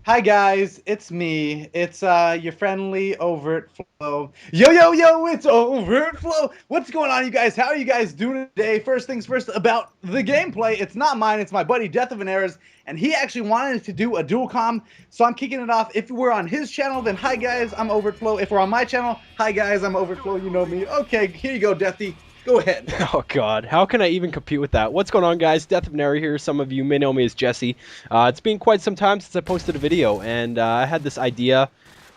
Hi guys, it's me. It's your friendly Overt Flow. Yo yo yo, it's Overt Flow. What's going on, you guys? How are you guys doing today? First things first about the gameplay. It's not mine, it's my buddy Deathy, and he actually wanted to do a dual com, so I'm kicking it off. If we're on his channel, then hi guys, I'm Overt Flow. If we're on my channel, hi guys, I'm Overt Flow. You know me. Okay, here you go, Deathy. Go ahead. Oh God, how can I even compete with that? What's going on, guys? Death of Nary here. Some of you may know me as Jesse. It's been quite some time since I posted a video, and I had this idea.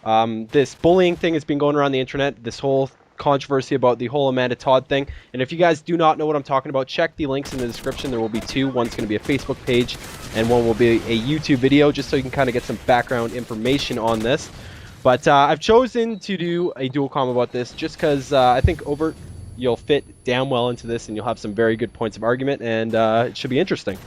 This bullying thing has been going around the internet. This whole controversy about the whole Amanda Todd thing. And if you guys do not know what I'm talking about, check the links in the description. There will be two. One's going to be a Facebook page, and one will be a YouTube video, just so you can kind of get some background information on this. But I've chosen to do a dual com about this just because I think you'll fit damn well into this, and you'll have some very good points of argument, and it should be interesting.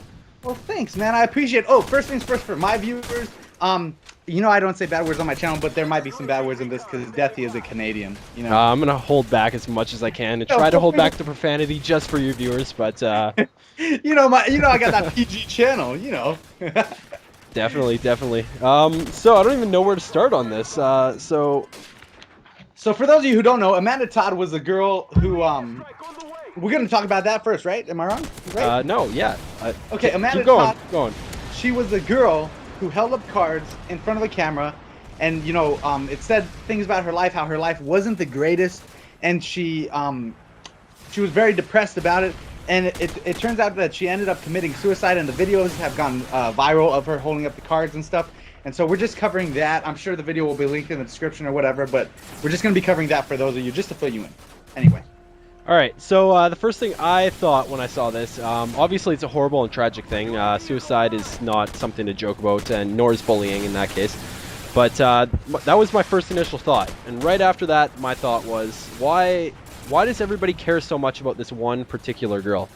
Well, thanks, man. I appreciate it. Oh, first things first for my viewers. I don't say bad words on my channel, but there might be some bad words in this because Deathy is a Canadian. I'm gonna hold back as much as I can and try to hold back the profanity just for your viewers, but I got that PG channel. definitely. So I don't even know where to start on this. So for those of you who don't know, Amanda Todd was a girl who we're gonna talk about that first, right? Am I wrong? Right? No, yeah. Okay, Amanda keep going, Todd. keep going. She was a girl who held up cards in front of the camera, and it said things about her life, how her life wasn't the greatest, and she was very depressed about it. And it turns out that she ended up committing suicide, and the videos have gone viral of her holding up the cards and stuff. And so we're just covering that. I'm sure the video will be linked in the description or whatever, but we're just going to be covering that for those of you, just to fill you in. Anyway. All right, so the first thing I thought when I saw this, obviously it's a horrible and tragic thing. Suicide is not something to joke about, and nor is bullying in that case. But that was my first initial thought. And right after that, my thought was, why does everybody care so much about this one particular girl?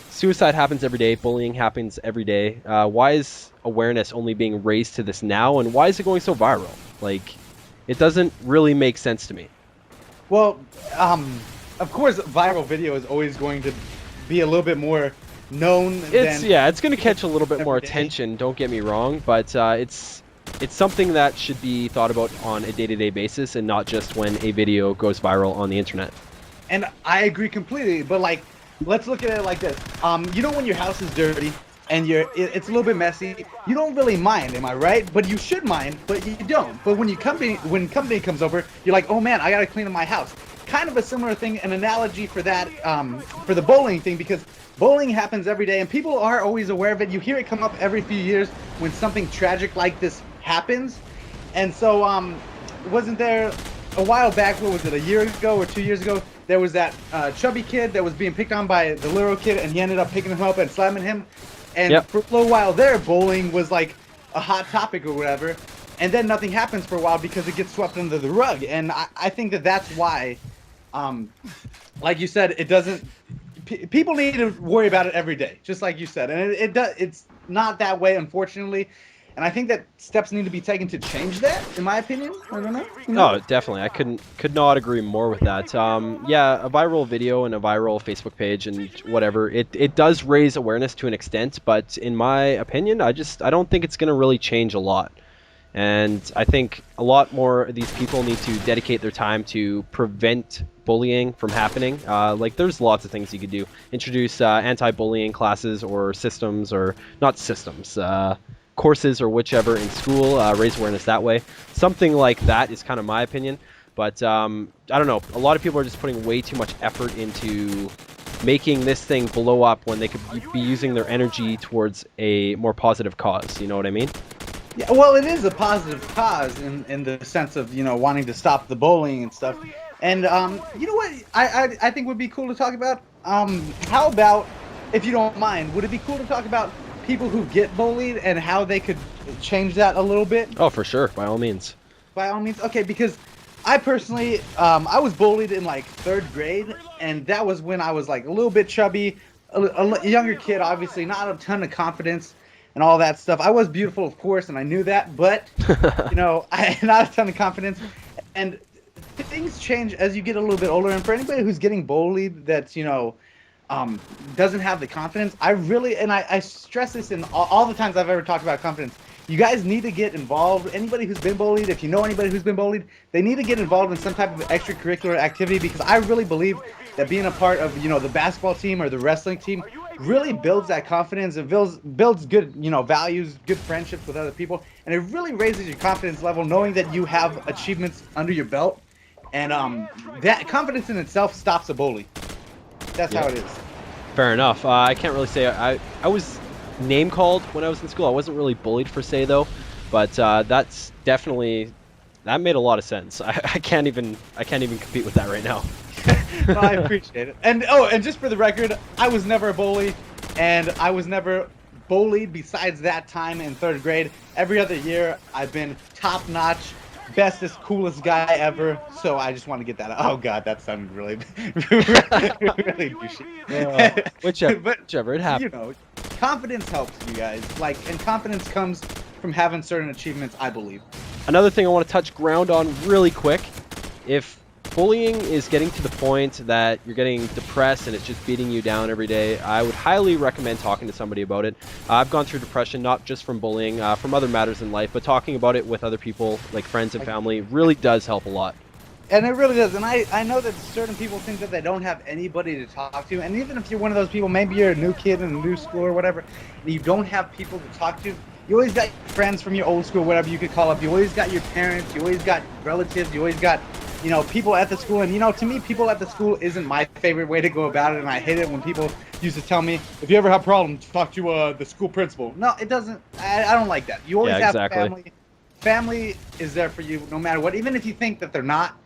Suicide happens every day. Bullying happens every day. Why is awareness only being raised to this now, and why is it going so viral? Like, it doesn't really make sense to me. Well, of course, viral video is always going to be a little bit more known. It's going to catch a little bit more attention. Don't get me wrong, but it's something that should be thought about on a day-to-day basis, and not just when a video goes viral on the internet. And I agree completely, but like, let's look at it like this. When your house is dirty and it's a little bit messy, you don't really mind, am I right? But you should mind, but you don't. But when company comes over, you're like, oh man, I gotta clean up my house. Kind of a similar thing, an analogy for that, for the bullying thing, because bullying happens every day and people are always aware of it. You hear it come up every few years when something tragic like this happens. And so, wasn't there a while back, what was it, a year ago or 2 years ago, there was that chubby kid that was being picked on by the little kid, and he ended up picking him up and slamming him. And yep. For a little while there, bullying was like a hot topic or whatever. And then nothing happens for a while because it gets swept under the rug. And I think that's why, like you said, it doesn't. People need to worry about it every day, just like you said. And it's not that way, unfortunately. And I think that steps need to be taken to change that, in my opinion. I don't know. No, definitely. I could not agree more with that. Yeah, a viral video and a viral Facebook page and whatever, it does raise awareness to an extent, but in my opinion, I don't think it's going to really change a lot. And I think a lot more of these people need to dedicate their time to prevent bullying from happening. Like, there's lots of things you could do. Introduce anti-bullying classes or systems, or not systems, courses or whichever in school, raise awareness that way. Something like that is kind of my opinion. But I don't know. A lot of people are just putting way too much effort into making this thing blow up when they could be using their energy towards a more positive cause. You know what I mean? Yeah, well, it is a positive cause in the sense of, wanting to stop the bullying and stuff. And you know what I think would be cool to talk about? How about, if you don't mind, would it be cool to talk about people who get bullied and how they could change that a little bit? Oh, for sure. By all means. By all means. Okay, because I personally, I was bullied in like 3rd grade, and that was when I was like a little bit chubby, a younger kid, obviously, not a ton of confidence and all that stuff. I was beautiful, of course, and I knew that, but, I had not a ton of confidence. And things change as you get a little bit older. And for anybody who's getting bullied that's, doesn't have the confidence, I stress this in all the times I've ever talked about confidence. you guys need to get involved. Anybody who's been bullied, if you know anybody who's been bullied, they need to get involved in some type of extracurricular activity, because I really believe that being a part of, you know, the basketball team or the wrestling team really builds that confidence. It builds good, you know, values, good friendships with other people, and it really raises your confidence level knowing that you have achievements under your belt. And that confidence in itself stops a bully. That's how it is. Fair enough. I can't really say I was name called when I was in school. I wasn't really bullied per se though, but that's definitely, that made a lot of sense. I can't even compete with that right now. Well, I appreciate it. And and just for the record, I was never a bully, and I was never bullied besides that time in 3rd grade. Every other year, I've been top notch, bestest, coolest guy ever. So I just want to get that out. Oh God, that sounded really, really douchey. Whichever it happens. You know, confidence helps you guys. Like, and confidence comes from having certain achievements, I believe. Another thing I want to touch ground on really quick: if bullying is getting to the point that you're getting depressed and it's just beating you down every day, I would highly recommend talking to somebody about it. I've gone through depression, not just from bullying, from other matters in life, but talking about it with other people, like friends and family, really does help a lot. And it really does. And I know that certain people think that they don't have anybody to talk to. And even if you're one of those people, maybe you're a new kid in a new school or whatever, and you don't have people to talk to, you always got friends from your old school, whatever you could call up. You always got your parents. You always got relatives. You always got, you know, people at the school. And, you know, to me, people at the school isn't my favorite way to go about it. And I hate it when people used to tell me, if you ever have problems, talk to the school principal. No, it doesn't. I don't like that. You always have family. Family is there for you no matter what. Even if you think that they're not,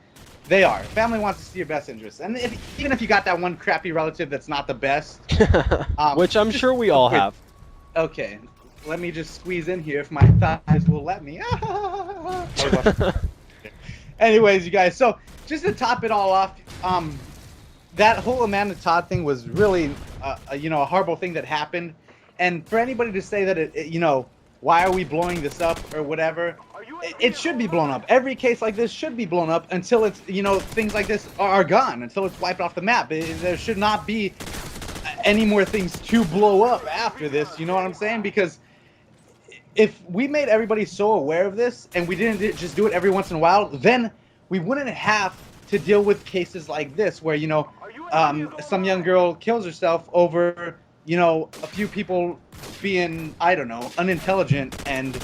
they are. Family wants to see your best interests. And even if you got that one crappy relative that's not the best. Which I'm sure we all have. Okay. Let me just squeeze in here if my thighs will let me. Anyways, you guys, so just to top it all off, that whole Amanda Todd thing was really, you know, a horrible thing that happened. And for anybody to say that, you know, why are we blowing this up or whatever, it should be blown up. Every case like this should be blown up until it's, you know, things like this are gone, until it's wiped off the map. There should not be any more things to blow up after this, you know what I'm saying? Because if we made everybody so aware of this and we didn't just do it every once in a while, then we wouldn't have to deal with cases like this where, you know, some young girl kills herself over, you know, a few people being, I don't know, unintelligent. And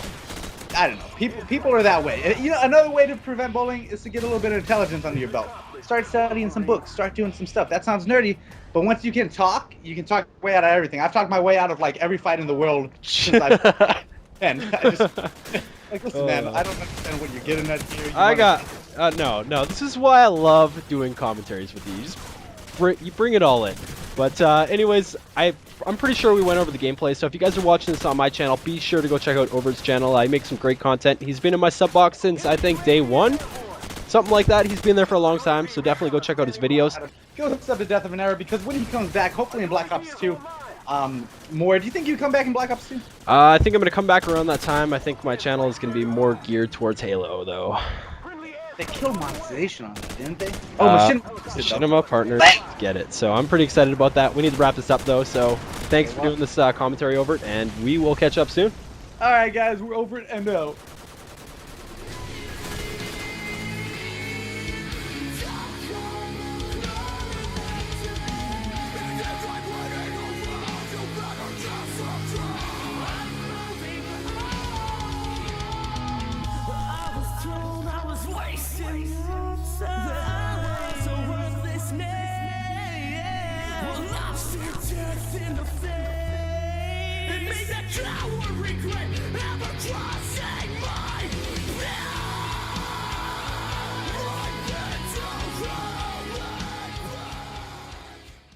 I don't know, people are that way. You know, another way to prevent bullying is to get a little bit of intelligence under your belt. Start studying some books, start doing some stuff. That sounds nerdy, but once you can talk your way out of everything. I've talked my way out of like every fight in the world since I've and I just, like, listen, man, I don't understand what you're getting at here. No, this is why I love doing commentaries with you. You bring it all in. But anyways, I'm pretty sure we went over the gameplay, so if you guys are watching this on my channel, be sure to go check out Overt's channel. I make some great content. He's been in my sub box since, I think, day 1. Something like that. He's been there for a long time, so definitely go check out his videos. Go sub to Death of an Era, because when he comes back, hopefully in Black Ops 2, more. Do you think you come back in Black Ops 2? I think I'm going to come back around that time. I think my channel is going to be more geared towards Halo, though. They killed monetization on it, didn't they? Machinima partners get it. So I'm pretty excited about that. We need to wrap this up, though. So thanks for doing this commentary over it, and we will catch up soon. All right, guys, we're over it and out. In the face, it made that coward regret ever